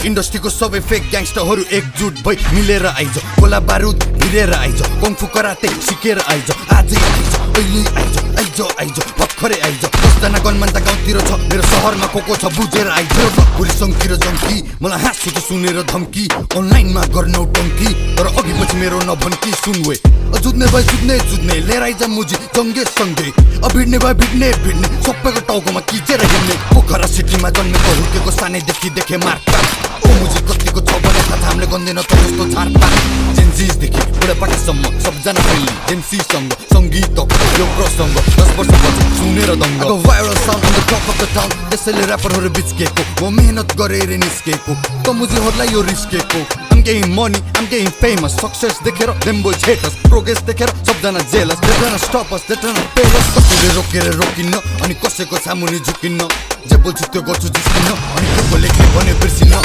इन्डस्ट्रीको सबै फेक ग्याङ्स्टरहरू एकजुट भई मिलेर आइज गोला बारुद हिरेर आइज कङ्फु कराते सिकेर आइज आजै आइज अहिले आइज आइज भर्खरै आइज 10 जना गनमान त गाउँतिर छ मेरो सहरमा को छ बुझेर आइज पुलिस सङ्की र जङ्की मलाई हाँसु त सुनेर धम्की अनलाइनमा गर्नु टङ्की तर अघि पछि मेरो नभन्की सुनवे जुत्ने भए जुत्ने लिएर आइज मुजी जङ्गे सँगै भिड्ने भए भिड्ने सबैको टाउकोमा किचेर हिँड्ने पोखरा सिटीमा जन्मेको हुर्केको सानैदेखि देखे मार्का ओ मुजी कतिको छ भने थाहा हामीले गन्दैन त जस्तो झारपात जेन्जिसदेखि बुढापाकासम्म सबजना फ्रेन्डली जेन्सीसँग सङ्गीत यो प्रसङ्ग 10 वर्षपछि सुनेर दङ्ग viral sound on the top of the town त्यसैले ऱ्यापरहरू बिच्केको म मेहनत गरेर निस्केको त मुजीहरूलाई यो रिस्केको I'm getting money, I'm getting famous Success देखेर them boys hate us Progress देखेर सबजना jealous They're trying to stop us, they're trying to fail us कसैले रोकेर रोकिन्न अनि कसैको सामुनि झुकिन्न जे बोल्छु त्यो गर्छु जिस्किन्न अनि को लेख्ने भने बिर्सिन्न